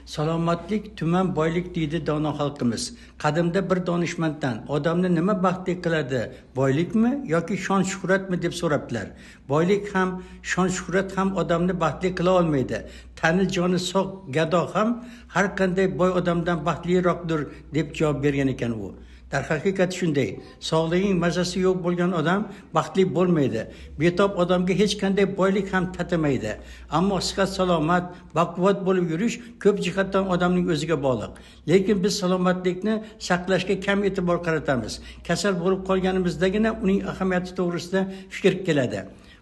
Salomatlik tuman boylik deydi dono xalqimiz. Qadimda bir donishmanddan odamni nima baxtli qiladi, boylikmi yoki shon shuhratmi deb so'rabdilar. Boylik ham, shon shuhrat ham odamni baxtli qila olmaydi. Tani joni sog' gado ham har qanday boy odamdan baxtliroqdir deb javob bergan ekan u. Darhaqiqat shunday. Sog'lig'ing mazasi yo'q bo'lgan odam baxtli bo'lmaydi. Betob odamga hech qanday boylik ham tatimaydi. Ammo sihat salomat, baquvvat bo'lib yurish ko'p jihatdan odamning o'ziga bog'liq. Lekin biz salomatlikni saqlashga kam e'tibor qaratamiz. Kasal bo'lib qolganimizdagina uning ahamiyati to'g'risida fikr keladi.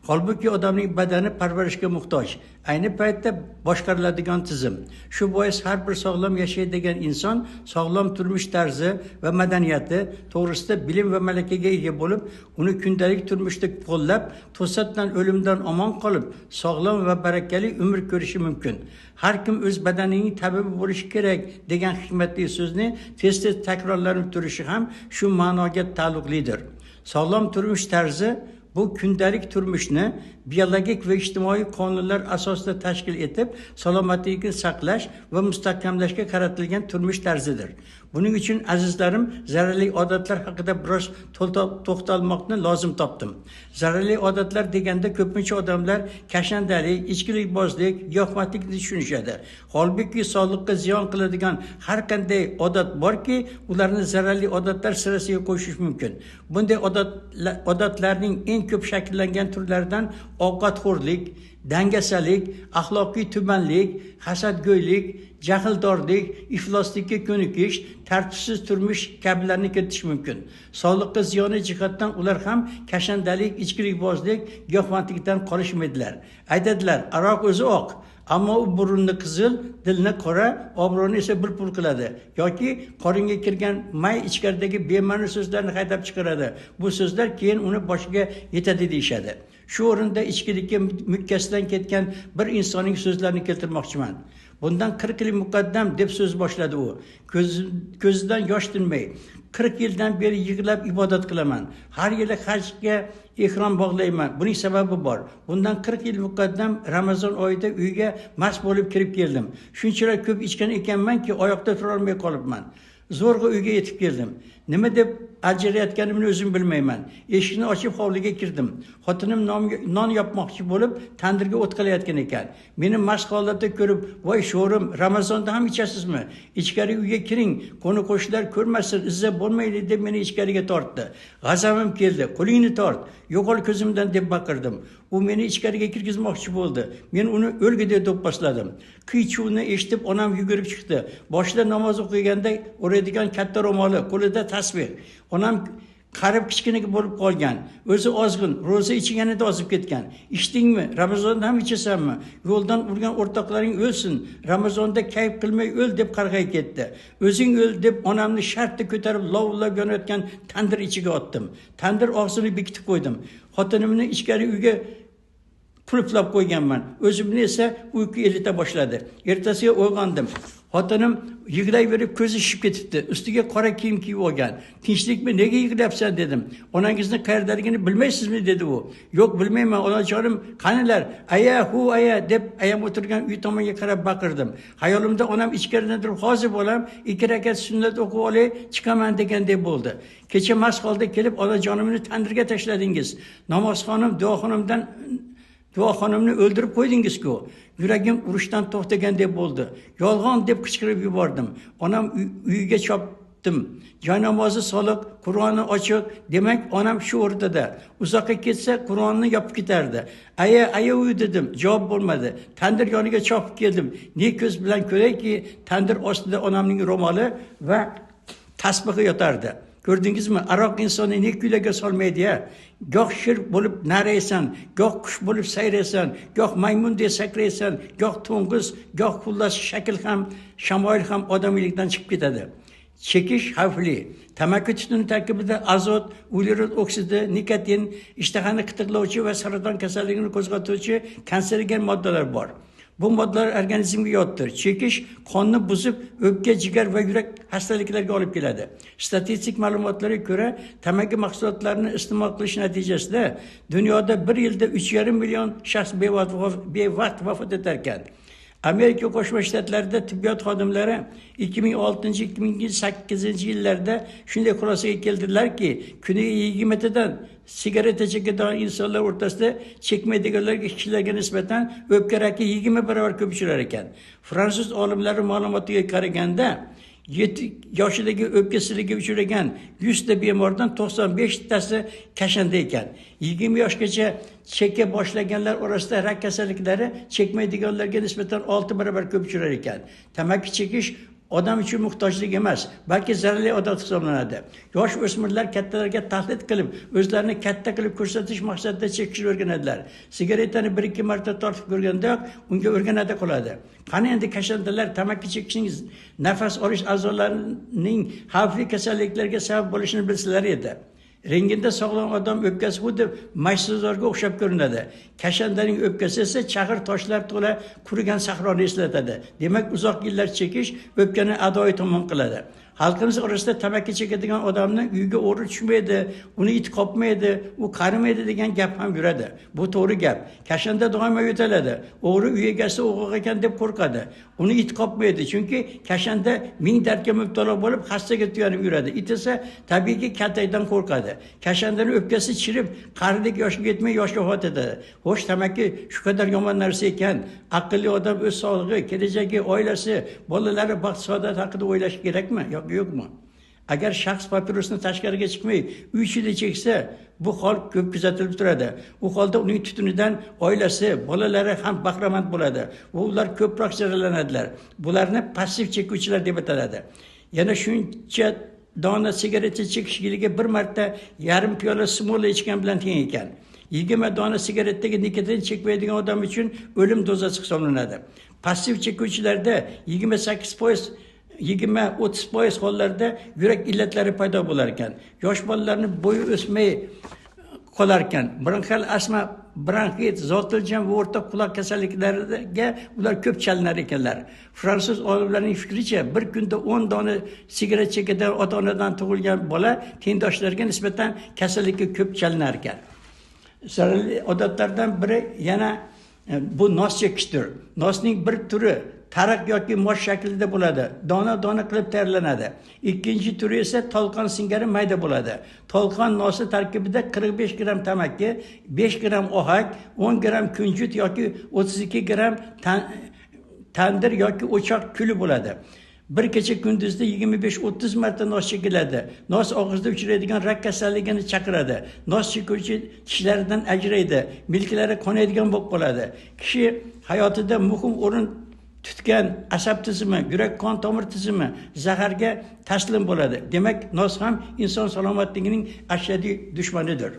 Holbuki odamning badani parvarishga muhtoj. Ayni paytda boshqariladigan tizim. Shu bois har bir sog'lom yashaydigan inson sog'lom turmush tarzi va madaniyati to'g'risida bilim va malakaga ega bo'lib, uni kundalik turmushda qo'llab, to'satdan o'limdan omon qolib, sog'lom va barakali umr ko'rishi mumkin. Har kim o'z badanining tabibi bo'lishi kerak degan hikmatli so'zni tez-tez takrorlanib turishi ham shu ma'noga taalluqlidir. Sog'lom turmush tarzi bu kundalik turmushni biologik va ijtimoiy qonunlar asosida tashkil etib, salomatlikni saqlash va mustahkamlashga qaratilgan turmush tarzidir. Buning uchun azizlarim, zararli odatlar haqida biroz to'xtalmoqni lozim topdim. Zararli odatlar deganda ko'pincha odamlar kashandalik, ichkilikbozlik, giyohvandlikni tushunishadi. Holbuki sog'liqqa ziyon qiladigan har qanday odat borki, ularni zararli odatlar sirasiga qo'shish mumkin. Bunday odatlarning eng ko'p shakllangan turlaridan ovqatxo'rlik, dangasalik, axloqiy tubanlik, hasadgo'ylik, jahldorlik, ifloslikka ko'nikish, tartibsiz turmush kabilarni kiritish mumkin. Sog'liqqa ziyoni jihatdan ular ham kashandalik, ichkilikbozlik, giyohvandlikdan qolishmaydilar. Aytadilar, aroq o'zi oq, ammo u burunni qizil, dilni qora, obro'ni esa pul qiladi. Yoki qoringa kirgan may ichkaridagi bema'ni so'zlarni haydab chiqaradi. Bu so'zlar keyin uni boshiga yetadi deyishadi. Shu o'rinda ichkilikka mukkasidan ketgan bir insonning so'zlarini keltirmoqchiman. Bundan 40 yil muqaddam deb so'z boshladi u. Ko'zidan yosh tinmay, 40 yildan beri yig'lab ibodat qilaman. Har yili hajga ehrom bog'layman. Buning sababi bor. Bundan 40 yil muqaddam Ramazon oyida uyga mast bo'lib kirib keldim. Shunchalar ko'p ichgan ekanmanki, oyoqda tura olmay qolibman. Zo'rg'a uyga yetib keldim. Nima deb ajrayotganimni o'zim bilmayman. Eshikni ochib hovliga kirdim. Xotinim non yopmoqchi bo'lib, tandirga o't qilayotgan ekan. Meni mast holatda ko'rib, "Voy sho'rim, Ramazonda ham ichasizmi? Ichkari uyga kiring, qo'ni-qo'shnilar ko'rmasin, izza bo'lmaydi" deb meni ichkariga tortdi. G'azabim keldi. "Qo'lingni tort, yo'qol ko'zimdan" deb baqirdim. U meni ichkariga kirgizmoqchi bo'ldi. Men uni o'lgidek do'pposladim. Qiy-chuvni eshitib onam yugurib chiqdi. Boshida namoz o'qiganda o'raydigan katta ro'moli, qo'lida tasbih. Onam qarib kichkina bo'lib qolgan. O'zi ozg'in, ro'za ichganida ozib ketgan. "Ichdingmi? Ramazonda ham ichasanmi? Yo'ldan urgan o'rtoqlaring o'lsin. Ramazonda kayf qilmay o'l" deb qarg'ay ketdi. "O'zing o'l" deb onamni shartta ko'tarib lovullab yonayotgan tandir ichiga otdim. Tandir og'zini bekitib qo'ydim. Xotinimni ichkari uyga qulflab qo'yganman. O'zimni esa uyqu elita boshladi. Ertasiga uyg'ondim. Xotinim yig'layverib ko'zi shishib ketibdi. Ustiga qora kiyim kiyib olgan. "Tinchlikmi? Nega yig'layapsan?" dedim. "Onangizni qayerdaligini bilmaysizmi?" dedi u. "Yo'q, bilmayman, onajonim. Qanilar? Aya, hu aya" deb ayam o'tirgan uy tomonga qarab baqirdim. Xayolimda onam ichkaridan turib, "Hozir bolam, 2 rakat sunnat o'qib olay, chiqaman" degandek bo'ldi. "Kecha mast holda kelib onajonimni tandirga tashladingiz. Namozxonim duoxonimni o'ldirib qo'ydingiz-ku." Yuragim urushdan to'xtagandek bo'ldi. "Yolg'on" deb qichqirib yubordim. Onam uyiga chopdim. Joy namozi soliq, Qur'oni ochiq. Demak, onam shu o'rtada. Uzoqqa ketsa Qur'onni yopib ketardi. Aya uy" dedim. Javob bo'lmadi. Tandir yoniga chopib keldim. Ne ko'z bilan ko'rayki, tandir ostida onamning ro'moli va tasbihi yotardi. Ko'rdingizmi? Aroq insonni ne kuylarga solmaydi-ya. Goh shir bo'lib naraysan, goh qush bo'lib sayraysan, goh maymundek sakraysan, goh to'ng'iz, goh xullas shakl ham, shamoil ham odamiylikdan chiqib ketadi. Chekish xavfli. Tamaki tutuni tarkibida azot, uglerod oksidi, nikotin, ishtahani qitiqlovchi va saraton kasalligini qo'zg'atuvchi kanserogen moddalar bor. Bu moddalar organizmga yotdir. Chekish qonni buzib, o'pka, jigar va yurak xastaliklariga olib keladi. Statistik ma'lumotlarga ko'ra, tamaki mahsulotlarini iste'mol qilish natijasida dunyoda bir yilda 3,5 million shaxs bevaqt vafot etar ekan. Amerika Qo'shma Shtatlarida tibbiyot xodimlari 2006-2008 yillarda shunday xulosaga keldilarki, kuniga 20 dan sigareta chekadigan insonlar o'rtasida chekmaydiganlarga kishilarga nisbatan o'pka raki 20 barobar ko'p uchrar ekan. Fransuz olimlari ma'lumotiga qaraganda, 7 yoshidagi o'pka siliga uchragan 100 ta bemordan 95 tasi kashanda ekan. 20 yoshgacha cheka boshlaganlar orasida rak kasalliklari chekmaydiganlarga nisbatan 6 barobar ko'p uchrar ekan. Tamaki chekish odam uchun muhtojlik emas, balki zararli odat hisoblanadi. Yosh o'smirlar kattalarga tahdid qilib, o'zlarini katta qilib ko'rsatish maqsadida chekishni o'rganadilar. Sigaretani 1-2 marta tortib ko'rgandayoq unga o'rganadi qoladi. Qani endi kashandalar tamaki chekishning nafas olish a'zolarining xavfli kasalliklarga sabab bo'lishini bilsalar edi. Rengida sog'lom odam o'pkasi xuddi maysazorga o'xshab ko'rinadi. Kashandaning o'pkasi esa chag'ir toshlar to'la qurigan sahroni eslatadi. Demak, uzoq yillar chekish o'pkani adoyi tomon qiladi. Xalqimiz orasida tamaki chekadigan odamni uyga o'g'ri tushmaydi, uni it qopmaydi, u qarimaydi degan gap ham yuradi. Bu to'g'ri gap. Kashanda doimo yo'taladi. O'g'ri uy egasi o'g'riq ekan deb qo'rqadi. Uni it qopmaydi, chunki kashanda ming dardga mubtalo bo'lib xastaga tuyanib yuradi. It esa tabiiyki kaltakdan qo'rqadi. Kashandaning o'pkasi chirib, qarilik yoshiga yetmay yoshga vafot etadi. Xo'sh, tamaki shu qadar yomon narsa ekan. Aqlli odam o'z sog'lig'i, kelajagi, oilasi, bolalari baxt saodat haqida o'ylashi kerakmi? Yo'qmi? Agar shaxs papirosni tashqariga chiqmay, uy ichida cheksa, bu hol ko'p kuzatilib turadi. U holda uning tutunidan oilasi, bolalari ham bahramand bo'ladi va ular ko'proq zararlanadilar. Bularni passiv chekuvchilar deb ataladi. Yana shuncha dona sigareta chekish yiliga bir marta yarim piyola smola ichgan bilan teng ekan. 20 dona sigaretdagi nikotin chekmaydigan odam uchun o'lim dozasi hisoblanadi. Passiv chekuvchilarda 20-30% hollarda yurak illatlari paydo bo'lar ekan. Yosh bolalarning bo'yi o'smay qolar ekan. Bronxial astma, bronxit, zotiljan va o'rta quloq kasalliklariga ular ko'p chalinar ekanlar. Fransuz olimlarining fikricha, bir kunda 10 dona sigaret chekadigan ota-onadan tug'ilgan bola tengdoshlariga nisbatan kasallikka ko'p chalinar ekan. Zararli odatlardan biri yana bu nos chekishdir. Nosning bir turi tariq yoki mosh shaklida bo'ladi. Dona-dona qilib tayyorlanadi. Ikkinchi turi esa tolqon singari mayda bo'ladi. Tolqon nosi tarkibida 45 gram tamaki, 5 gram ohak, 10 gram kunjut yoki 32 gram tandir yoki o'choq kuli bo'ladi. Bir kecha kunduzda 25-30 marta nos chekiladi. Nos og'izda uchraydigan rak kasalligini chaqiradi. Nos chekuvchi tishlaridan ajraydi, milklari qonaydigan bo'lib qoladi. Kishi hayotida muhim o'rin tutgan asab tizimi, yurak qon tomir tizimi zaharga taslim bo'ladi. Demak, nos ham inson salomatligining ashaddiy dushmanidir.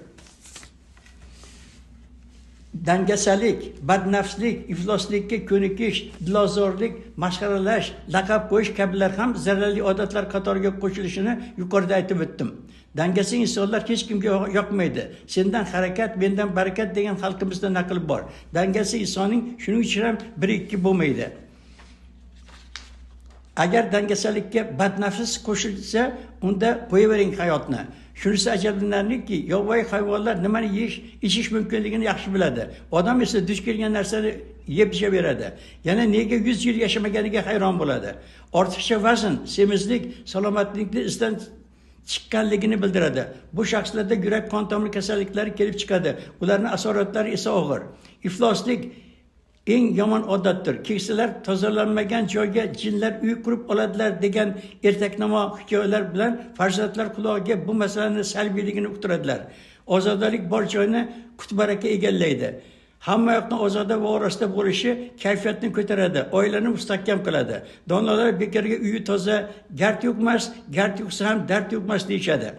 Dangasalik, badnafslik, ifloslikka ko'nikish, dilozorlik, masxaralash, laqab qo'yish kabilar ham zararli odatlar qatoriga qo'shilishini yuqorida aytib o'tdim. Dangasa insonlar hech kimga yoqmaydi. Sendan harakat, mendan barakat degan xalqimizda naql bor. Dangasa insonning shuning uchun ham 1-2 bo'lmaydi. Agar dangasalikka badnafs qo'shilsa, unda qo'yavering hayotni. Shunisi ajablanarliki, yovvoyi hayvonlar nimani ichish mumkinligini yaxshi biladi. Odam esa duch kelgan narsani yeb ichaveradi. Yana nega 100 yil yashamaganiga hayron bo'ladi. Ortiqcha vazn, semizlik, salomatlikni izdan chiqqanligini bildiradi. Bu shaxslarda yurak qon tomir kasalliklari kelib chiqadi. Ularning asoratlari esa og'ir. Ifloslik eng yomon odatdir. Keksalar tozalanmagan joyga jinlar uy qurib oladilar degan ertaknamo hikoyalar bilan farzandlar quloqiga bu masalaning salbiyligini uqtiradilar. Ozodalik bor joyni qutbaraka egallaydi. Hamma yoqni ozoda va orasida bo'lishi kayfiyatni ko'taradi, oilani mustahkam qiladi. Donolar bekorga uyi toza, gard yo'qmas, gard yo'qsa ham dard yo'qmas deyishadi.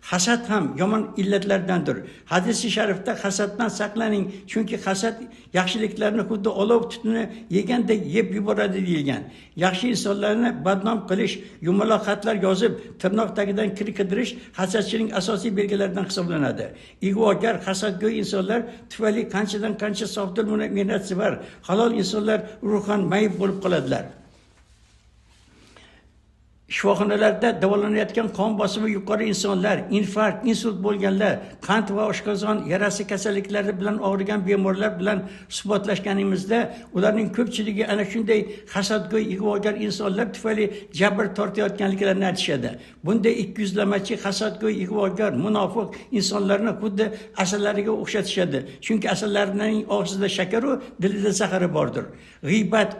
Hasad ham yomon illatlardandir. Hadis-i sharifda hasaddan saqlaning, chunki hasad yaxshiliklarni xuddi olov tutuni yegandek yeb yuboradi deyilgan. Yaxshi insonlarni badnom qilish, yumaloq xatlar yozib, tirnoq tagidan kir qidirish hasadchining asosiy belgilaridan hisoblanadi. Ig'vogar, hasadgo'y insonlar tufayli qanchadan qancha sofdil shifoxonalarda davolanayotgan qon bosimi yuqori insonlar, infarkt, insult bo'lganlar, qand va oshqozon yarasi kasalliklari bilan og'rigan bemorlar bilan suhbatlashganimizda ularning ko'pchiligi ana shunday hasadgo'y, ig'vogar insonlar tufayli jabr tortayotganliklarini aytishadi. Bunday ikkiyuzlamachi, hasadgo'y, ig'vogar, munofiq insonlarni xuddi asallariga o'xshatishadi. Chunki asallarining og'zida shakar va dilida zahari bordir. G'iybat,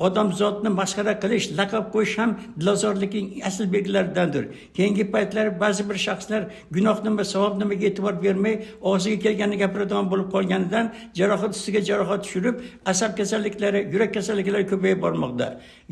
odamzodni masxara qilish, laqab qo'yish ham dilozorlikning asl belgilaridandir. Keyingi paytlar ba'zi bir shaxslar gunoh nima, savob nimaga e'tibor bermay, og'ziga kelganini gapiradigan bo'lib qolganidan jarohat ustiga jarohat tushirib, asab kasalliklari, yurak kasalliklari ko'payib bormoqda.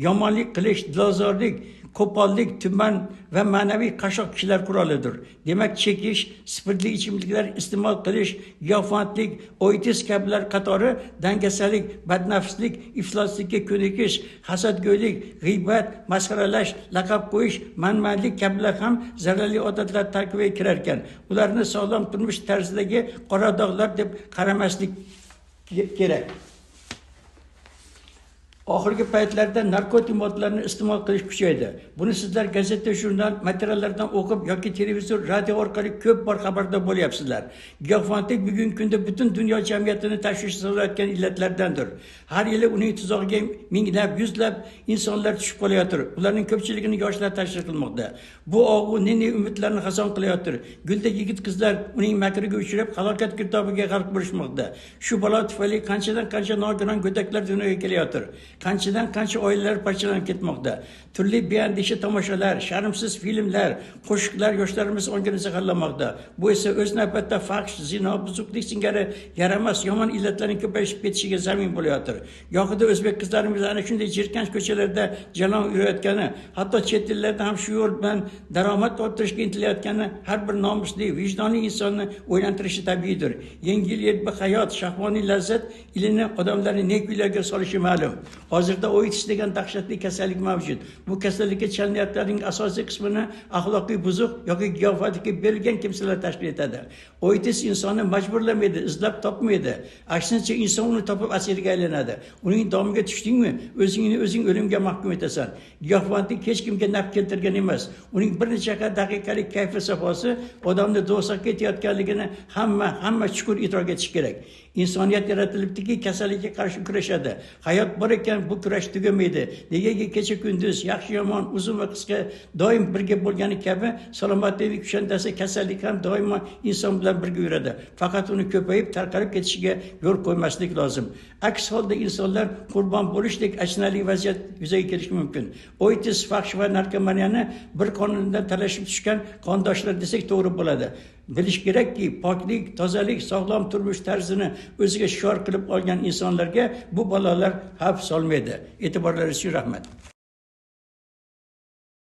Yomonlik qilish, dilozorlik, qo'pollik, tuman va ma'naviy qashshoq kishilar qurolidir. Demak, chekish, spirtli ichimliklar iste'mol qilish, giyohvandlik, oitiz kabilar qatori dangasalik, badnafslik, ifloslikka ko'nikish, hasadgo'ylik, g'iybat, masxaralash, laqab qo'yish, manmanlik kabilar ham zararli odatlar tarkibiga kirar ekan. Ularni sog'lom turmush tarzidagi qora dog'lar deb qaramaslik kerak. Oxirgi paytlarda narkotik moddalarni iste'mol qilish kuchaydi. Buni sizlar gazeta, jurnal materiallardan o'qib yoki televizor, radio orqali ko'p bor xabardor bo'lyapsizlar. Giyohvandlik bugungi kunda butun dunyo jamiyatini tashvish solayotgan illatlardandir. Har yili uning tuzog'iga minglab, yuzlab insonlar tushib qolayotir. Ularning ko'pchiligini yoshlar tashkil qilmoqda. Bu og'u nini umidlarni xazon qilayotir. Guldek yigit qizlar uning makriga uchrab, halokat girdobiga g'arq bo'lishmoqda. Shu balo tufayli qanchadan qancha nogiron go'daklar dunyoga kelayotir. Qanchadan qancha oilalar parchalanib ketmoqda. Turli beandisha tomoshalar, sharmsiz filmlar, qo'shiqlar yoshlarimiz ongini zaharlamoqda. Bu esa o'z navbatida fahsh, zino, buzuqlik singari yaramas yomon illatlarning ko'payib ketishiga zamin bo'layotir. Yo'qida o'zbek qizlarimiz ana shunday jirkanch ko'chalarda jalon yurayotgani, hatto chet ellarda ham shu yo'l bilan daromad orttirishga intilayotgani har bir nomusli, vijdonli insonni o'ylantirishi tabiiydir. Yengil yelpi hayot, shahvoniy lazzat ilini odamlarni nekuylarga solishi ma'lum. Hozirda oitis degan dahshatli kasallik mavjud. Bu kasallikka chalinayotganlarning asosiy qismini axloqiy buzuq yoki giyohvandlikka berilgan kimsalar tashkil etadi. Oitis insonni majburlamaydi, izlab topmaydi. Aksincha inson uni topib asiriga aylanadi. Uning domiga tushdingmi, o'zingni o'zing o'limga mahkum etasan. Giyohvandlik hech kimga naf keltirgan emas. Uning bir necha daqiqalik kayfi safosi odamni do'zaxga ketayotganligini hamma chuqur idrok etish kerak. İnsaniyat yaratilibdiki kasallikka qarshi kurashadi. Hayot bor ekan, bu kurash tugamaydi. Negaki kecha kunduz, yaxshi yomon, uzun va qisqa doim birga bo'lgani kabi salomatlik kushandasi kasallik ham doimo inson bilan birga yuradi. Faqat uni ko'payib, tarqalib ketishiga yo'l qo'ymaslik lozim. Aks holda insonlar qurbon bo'lishdek achinarli vaziyat yuzaga kelishi mumkin. Oitis, fahsh va narkomaniyani bir qonundan talashib tushgan qondoshlar desak to'g'ri bo'ladi. Bilish kerakki, poklik, tozalik, sog'lom turmush tarzini o'ziga shior qilib olgan insonlarga bu balolar xavf solmaydi. E'tiborlaringiz uchun rahmat.